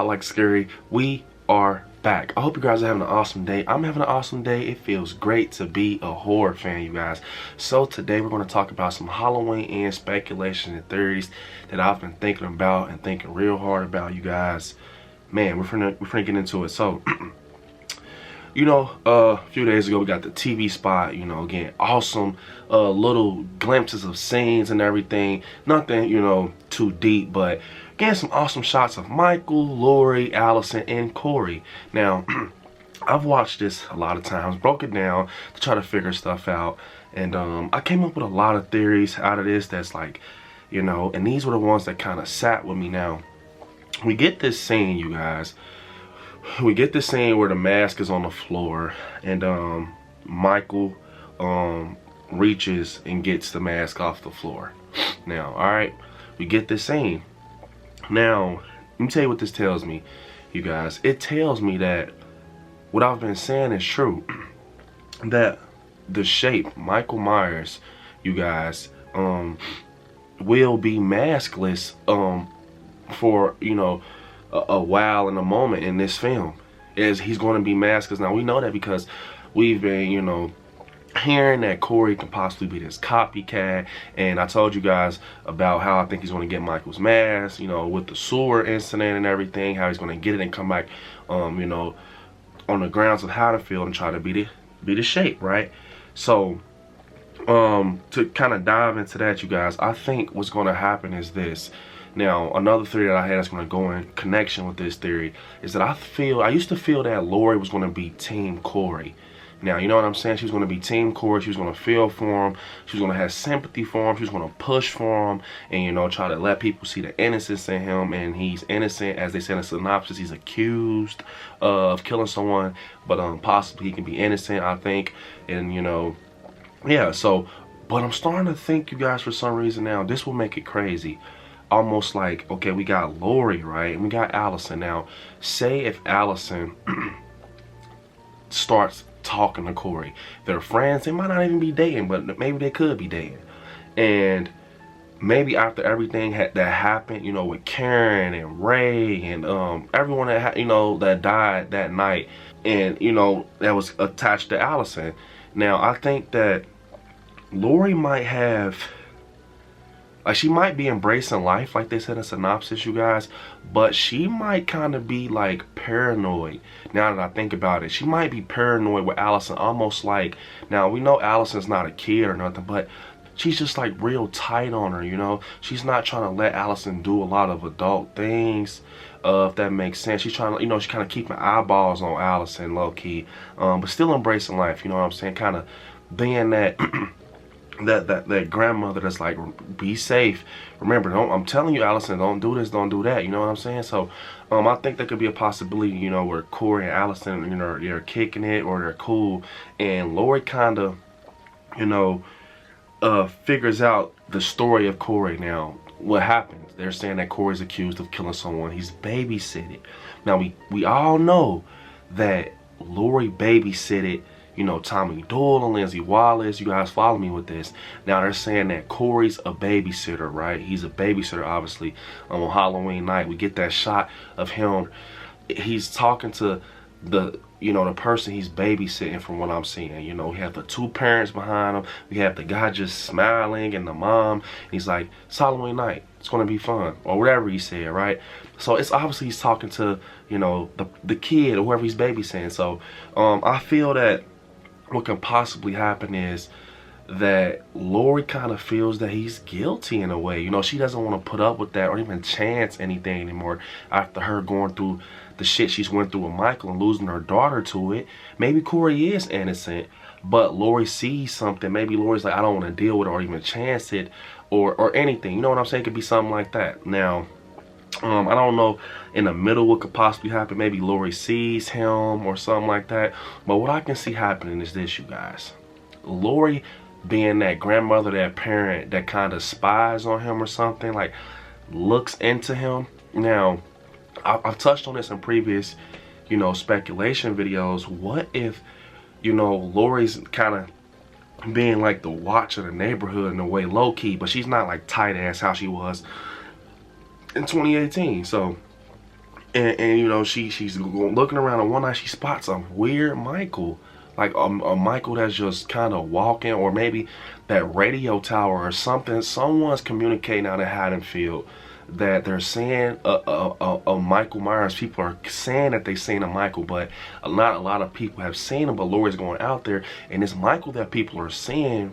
like scary. We are back. I hope you guys are having an awesome day. I'm having an awesome day. It feels great to be a horror fan, you guys. So today we're going to talk about some Halloween and speculation and theories that I've been thinking about and thinking real hard about, you guys. Man, we're finna get into it. So you know, a few days ago we got the TV spot, you know, again, awesome little glimpses of scenes and everything. Nothing, you know, too deep, but again, some awesome shots of Michael, Laurie, Allison, and Corey. Now, I've watched this a lot of times, broke it down to try to figure stuff out, and I came up with a lot of theories out of this that's like, you know, and these were the ones that kind of sat with me. Now, we get this scene, you guys. We get this scene where the mask is on the floor, and Michael reaches and gets the mask off the floor. Now, alright, we get this scene. Now, let me tell you what this tells me, you guys. It tells me that what I've been saying is true. That the shape, Michael Myers, you guys, will be maskless for, you know, a while in a moment in this film. Is he's going to be maskless. Now we know that because we've been, you know, hearing that Corey can possibly be this copycat, and I told you guys about how I think he's going to get Michael's mask, you know, with the sewer incident and everything, how he's going to get it and come back, you know, on the grounds of Haddonfield and try to be the shape, right? So to kind of dive into that, you guys, I think what's going to happen is this. Now, another theory that I had that's going to go in connection with this theory is that I used to feel that Laurie was going to be Team Corey. Now, you know what I'm saying? She was going to be Team Corey. She was going to feel for him. She was going to have sympathy for him. She was going to push for him and, you know, try to let people see the innocence in him. And he's innocent. As they said in the synopsis, he's accused of killing someone, but possibly he can be innocent, I think. And, you know, yeah, so, but I'm starting to think, you guys, for some reason now, this will make it crazy. Almost like, okay, we got Laurie, right? And we got Allison. Now, say if Allison starts talking to Corey. They're friends. They might not even be dating, but maybe they could be dating. And maybe after everything that happened, you know, with Karen and Ray and everyone that, you know, that died that night, and, you know, that was attached to Allison. Now, I think that Laurie might have, like, she might be embracing life, like they said in synopsis, you guys, but she might kind of be, like, paranoid. Now that I think about it, she might be paranoid with Allison, almost like, now we know Allison's not a kid or nothing, but she's just, like, real tight on her, you know? She's not trying to let Allison do a lot of adult things, if that makes sense. She's trying to, you know, she's kind of keeping eyeballs on Allison, low-key, but still embracing life, you know what I'm saying? Kind of being that that grandmother that's like, be safe. Remember, I'm telling you, Allison, don't do this, don't do that. You know what I'm saying? So, I think there could be a possibility, you know, where Corey and Allison, you know, they're kicking it or they're cool, and Laurie kind of, you know, figures out the story of Corey. Now, what happens? They're saying that Corey's accused of killing someone. He's babysitted. Now, we all know that Laurie babysitted, you know, Tommy Doyle and Lindsay Wallace. You guys follow me with this. Now they're saying that Corey's a babysitter, right? He's a babysitter, obviously. On Halloween night, we get that shot of him. He's talking to the, you know, the person he's babysitting, from what I'm seeing. You know, we have the two parents behind him. We have the guy just smiling and the mom. And he's like, it's Halloween night. It's going to be fun. Or whatever he said, right? So it's obviously he's talking to, you know, the kid or whoever he's babysitting. So I feel that what can possibly happen is that Laurie kind of feels that he's guilty in a way. You know, she doesn't want to put up with that or even chance anything anymore after her going through the shit she's went through with Michael and losing her daughter to it. Maybe Corey is innocent, but Laurie sees something. Maybe Laurie's like, I don't want to deal with it or even chance it or anything. You know what I'm saying? It could be something like that. Now, I don't know in the middle what could possibly happen. Maybe Laurie sees him or something like that. But what I can see happening is this, you guys. Laurie being that grandmother, that parent that kind of spies on him or something, like looks into him. Now, I've touched on this in previous, you know, speculation videos. What if, you know, Laurie's kind of being like the watch of the neighborhood in a way, low-key, but she's not like tight ass how she was in 2018. So And you know, she's looking around, and one night she spots a weird Michael, like a Michael that's just kind of walking, or maybe that radio tower or something. Someone's communicating out of Haddonfield that they're saying a Michael Myers. People are saying that they've seen a Michael, but not a lot of people have seen him. But Laurie's going out there, and this Michael that people are seeing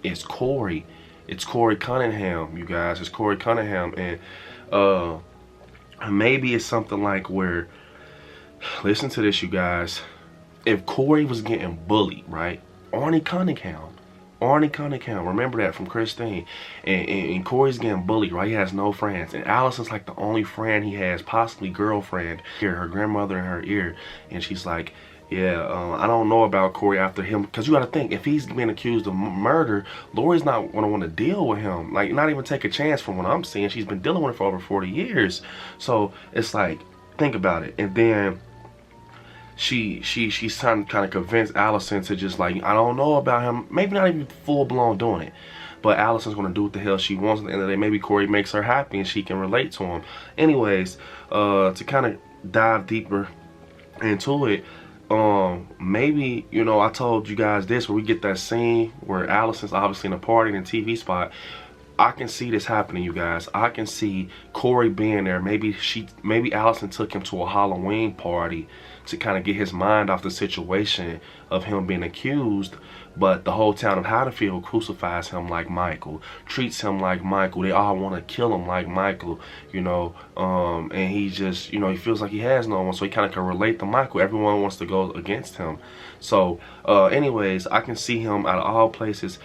is Corey. It's Corey Cunningham, you guys. It's Corey Cunningham, and maybe it's something like where, listen to this, you guys. If Corey was getting bullied, right? Arnie Cunningham, remember that from Christine. And Corey's getting bullied, right? He has no friends. And Allison's like the only friend he has, possibly girlfriend. Here, her grandmother in her ear. And she's like, yeah, I don't know about Corey after him. Because you got to think, if he's being accused of murder, Laurie's not going to want to deal with him. Like, not even take a chance from what I'm seeing. She's been dealing with it for over 40 years. So, it's like, think about it. And then she's trying to kind of convince Allison to just like, I don't know about him. Maybe not even full blown doing it. But Allison's going to do what the hell she wants at the end of the day. Maybe Corey makes her happy and she can relate to him. Anyways, to kind of dive deeper into it, maybe, you know, I told you guys this, where we get that scene where Allison's obviously in a party in a TV spot. I can see this happening, you guys. I can see Corey being there. Maybe Allison took him to a Halloween party to kind of get his mind off the situation of him being accused. But the whole town of Haddonfield crucifies him like Michael, treats him like Michael. They all want to kill him like Michael, you know. And he just, you know, he feels like he has no one, so he kind of can relate to Michael. Everyone wants to go against him. So, anyways, I can see him out of all places.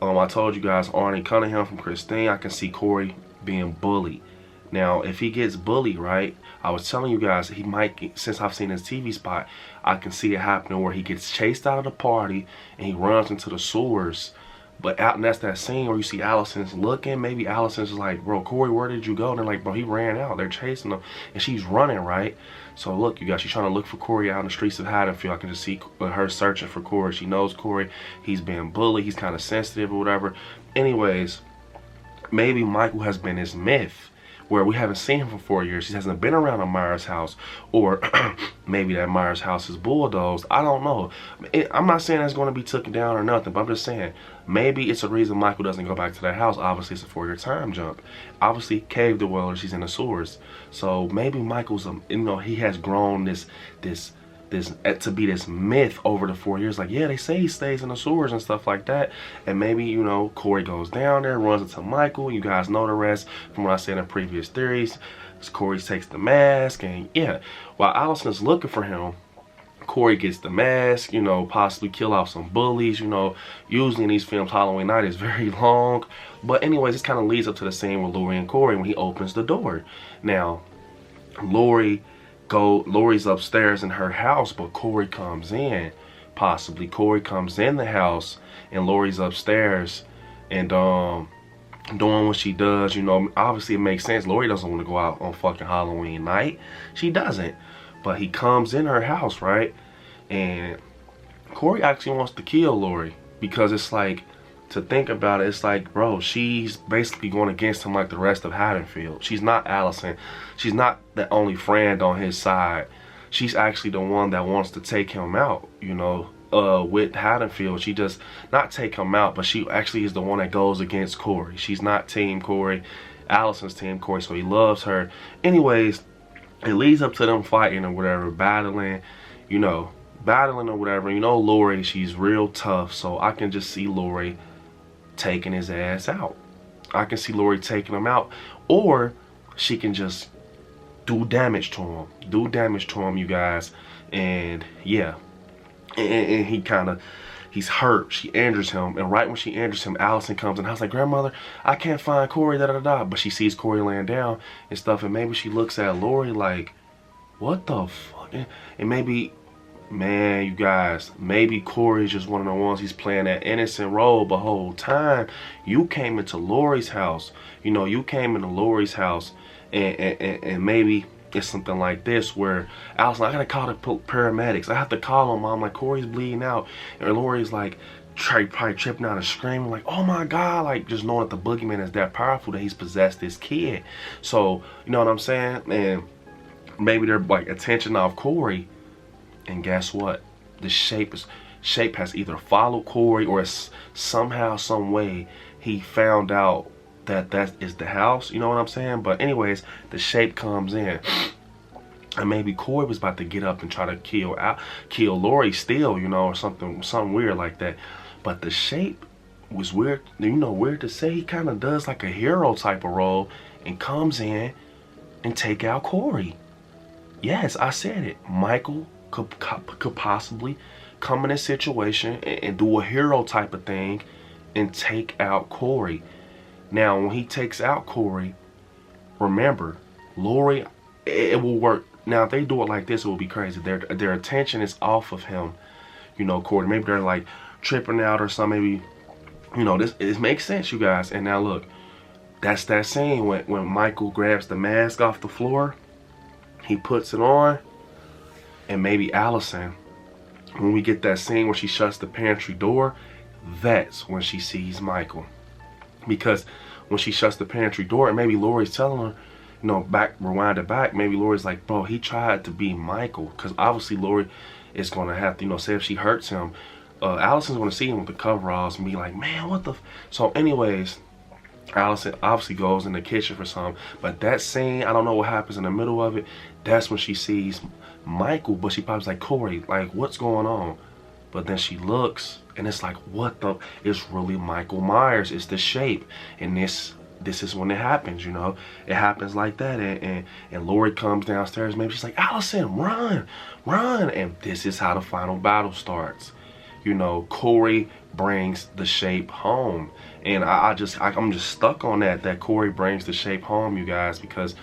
I told you guys, Arnie Cunningham from Christine. I can see Corey being bullied. Now, if he gets bullied, right, I was telling you guys, he might get, since I've seen his TV spot, I can see it happening where he gets chased out of the party and he runs into the sewers. But out, and that's that scene where you see Allison's looking. Maybe Allison's like, bro, Corey, where did you go? And they're like, bro, he ran out. They're chasing him. And she's running, right? So look, you guys, she's trying to look for Corey out in the streets of Haddonfield. I can just see her searching for Corey. She knows Corey. He's being bullied. He's kind of sensitive or whatever. Anyways, maybe Michael has been his myth, where we haven't seen him for 4 years. He hasn't been around a Myers house, or maybe that Myers house is bulldozed. I don't know. I'm not saying it's going to be taken down or nothing, but I'm just saying maybe it's a reason Michael doesn't go back to that house. Obviously, it's a 4-year time jump. Obviously, cave dweller, she's in the sewers. So maybe Michael's, you know, he has grown this to be this myth over the 4 years. Like, yeah, they say he stays in the sewers and stuff like that. And maybe, you know, Corey goes down there, runs into Michael. You guys know the rest from what I said in previous theories. Corey takes the mask, and yeah, while Allison's looking for him, Corey gets the mask, you know, possibly kill off some bullies. You know, usually in these films, Halloween night is very long. But anyways, this kind of leads up to the scene with Laurie and Corey when he opens the door. Now, Laurie's upstairs in her house, but Corey comes in. Possibly Corey comes in the house and Laurie's upstairs and doing what she does. You know, obviously it makes sense. Laurie doesn't want to go out on fucking Halloween night. She doesn't. But he comes in her house, right? And Corey actually wants to kill Laurie, because it's like, to think about it, it's like, bro, she's basically going against him like the rest of Haddonfield. She's not Allison. She's not the only friend on his side. She's actually the one that wants to take him out, you know, with Haddonfield. She does not take him out, but she actually is the one that goes against Corey. She's not team Corey. Allison's team Corey, so he loves her. Anyways, it leads up to them fighting or whatever, battling, you know, or whatever. You know, Laurie, she's real tough, so I can just see Laurie taking his ass out. I can see Laurie taking him out, or she can just do damage to him, you guys. And yeah, and he's hurt. She injures him, and right when she injures him, Allison comes in. I was like, grandmother, I can't find Corey, but she sees Corey laying down and stuff, and maybe she looks at Laurie like, what the fuck? And maybe, man, you guys, maybe Corey's just one of the ones, he's playing that innocent role. But whole time you came into Laurie's house, you know, and maybe it's something like this where Allison, I gotta call the paramedics. I have to call them, Mom. Like, Corey's bleeding out, and Laurie's like probably tripping out and screaming like, oh my God, like just knowing that the boogeyman is that powerful, that he's possessed this kid. So you know what I'm saying? And maybe they're like attention off Corey, and guess what? The shape has either followed Corey, or it's somehow, some way he found out that is the house. You know what I'm saying? But anyways, the shape comes in, and maybe Corey was about to get up and try to kill Laurie still, you know, or something weird like that. But the shape was weird, you know, weird to say. He kind of does like a hero type of role and comes in and take out Corey. Yes, I said it. Michael could possibly come in this situation and do a hero type of thing and take out Corey. Now, when he takes out Corey, remember, Laurie, it will work. Now, if they do it like this, it will be crazy. Their attention is off of him, you know, Corey. Maybe they're like tripping out or something. Maybe, you know, it makes sense, you guys. And now look, that's that scene when Michael grabs the mask off the floor. He puts it on, and maybe Allison, when we get that scene where she shuts the pantry door, that's when she sees Michael. Because when she shuts the pantry door, and maybe Laurie's telling her, you know, rewind it back, maybe Laurie's like, bro, he tried to be Michael. Because obviously Laurie is going to have to, you know, say if she hurts him, Allison's going to see him with the coveralls and be like, man, what the So anyways, Allison obviously goes in the kitchen for some, but that scene, I don't know what happens in the middle of it. That's when she sees Michael, but she probably's like, Corey, like, what's going on? But then she looks, and it's like, what the? It's really Michael Myers. It's the shape, and this is when it happens, you know. It happens like that, and Laurie comes downstairs. Maybe she's like, Allison, run, and this is how the final battle starts. You know, Corey brings the shape home, and I'm just stuck on that Corey brings the shape home, you guys, because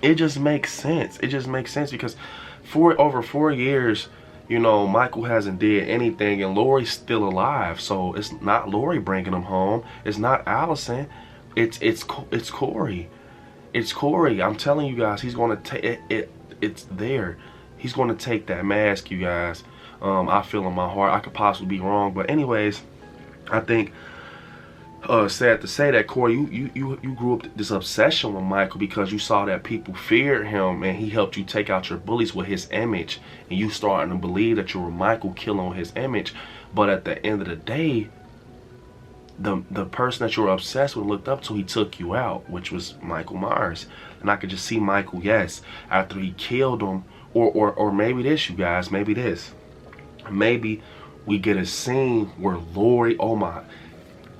it just makes sense. It just makes sense because for over 4 years, you know, Michael hasn't did anything, and Laurie's still alive. So it's not Laurie bringing him home. It's not Allison. It's Corey. It's Corey. I'm telling you guys, he's gonna take it. It's there. He's gonna take that mask, you guys. I feel in my heart. I could possibly be wrong, but anyways, I think sad to say that, Corey, you grew up this obsession with Michael because you saw that people feared him, and he helped you take out your bullies with his image, and you starting to believe that you were Michael killing his image. But at the end of the day, the person that you were obsessed with, looked up to, he took you out, which was Michael Myers. And I could just see Michael, yes, after he killed him, or maybe this, you guys, maybe this. Maybe we get a scene where Laurie, oh my,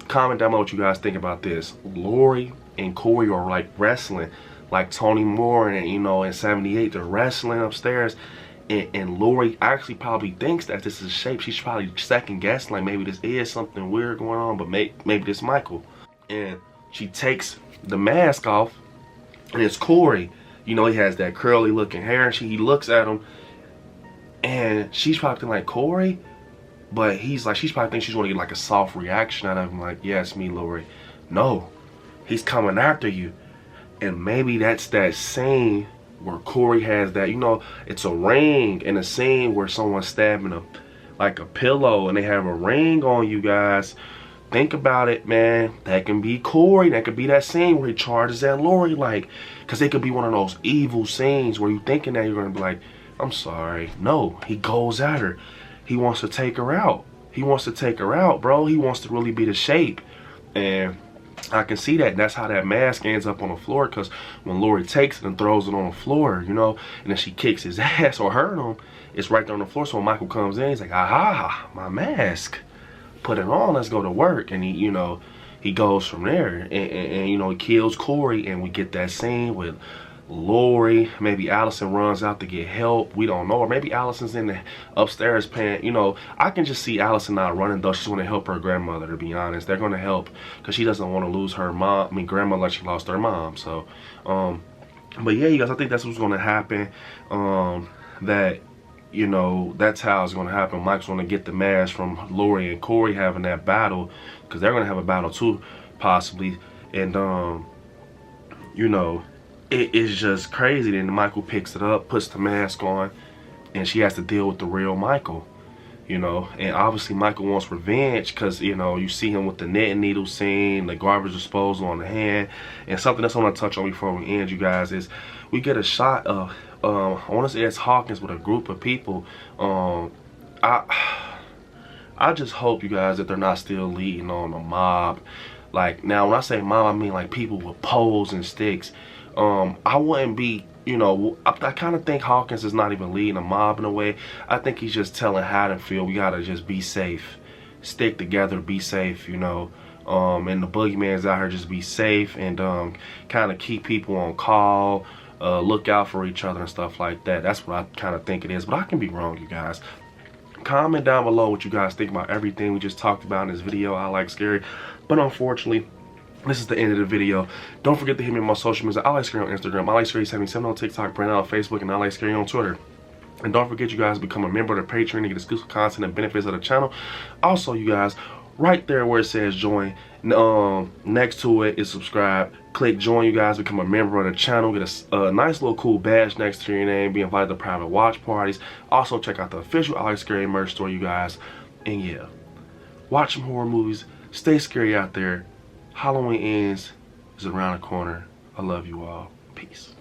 comment down below what you guys think about this. Laurie and Corey are like wrestling, like Tony Moore and, you know, in '78, they're wrestling upstairs, and Laurie actually probably thinks that this is a shape. She's probably second guessing, like maybe this is something weird going on, but maybe this Michael. And she takes the mask off, and it's Corey. You know, he has that curly looking hair, and he looks at him, and she's probably thinking like, Corey? But he's like, she's probably thinking she's going to get like a soft reaction out of him, like, yeah, it's me, Laurie. No, he's coming after you. And maybe that's that scene where Corey has that, you know, it's a ring in a scene where someone's stabbing like a pillow, and they have a ring on, you guys. Think about it, man. That can be Corey. That could be that scene where he charges at Laurie, like, because it could be one of those evil scenes where you're thinking that you're going to be like, I'm sorry. No, he goes at her. He wants to take her out. He wants to take her out, bro. He wants to really be the shape. And I can see that. That's how that mask ends up on the floor, because when Laurie takes it and throws it on the floor, you know, and then she kicks his ass or hurt him, it's right there on the floor. So when Michael comes in, he's like, aha, my mask. Put it on, let's go to work. And he, you know, he goes from there. And you know, he kills Corey, and we get that scene with Laurie. Maybe Allison runs out to get help. We don't know. Or maybe Allison's in the upstairs paying. You know, I can just see Allison not running, though. She's going to help her grandmother, to be honest. They're going to help because she doesn't want to lose her mom. I mean, grandmother, like she lost her mom. So, but yeah, you guys, I think that's what's going to happen. That, you know, that's how it's going to happen. Mike's going to get the mask from Laurie and Corey having that battle, because they're going to have a battle too, possibly. And, you know, it is just crazy. Then Michael picks it up, puts the mask on, and she has to deal with the real Michael, you know. And obviously Michael wants revenge, because, you know, you see him with the knitting needle scene, the garbage disposal on the hand. And something else I want to touch on before we end, you guys, is we get a shot of I want to say it's Hawkins with a group of people. I just hope, you guys, that they're not still leading on a mob. Like, now when I say mob, I mean like people with poles and sticks. I wouldn't be, you know, I kind of think Hawkins is not even leading a mob in a way. I think he's just telling Haddonfield, we gotta just be safe, stick together, be safe, you know. And the boogeyman's out here, just be safe, and kind of keep people on call, look out for each other and stuff like that. That's what I kind of think it is, but I can be wrong, you guys. Comment down below what you guys think about everything we just talked about in this video. I like scary, but unfortunately, this is the end of the video. Don't forget to hit me on my social media. I like scary on Instagram, I like scary77 on TikTok, Brandon on Facebook, and I like scary on Twitter. And don't forget, you guys, become a member of the Patreon to get exclusive content and benefits of the channel. Also, you guys, right there where it says join, next to it is subscribe. Click join, you guys, become a member of the channel, get a nice little cool badge next to your name, be invited to private watch parties. Also check out the official I Like Scary merch store, you guys. And yeah, watch some horror movies, stay scary out there. Halloween ends is around the corner. I love you all. Peace.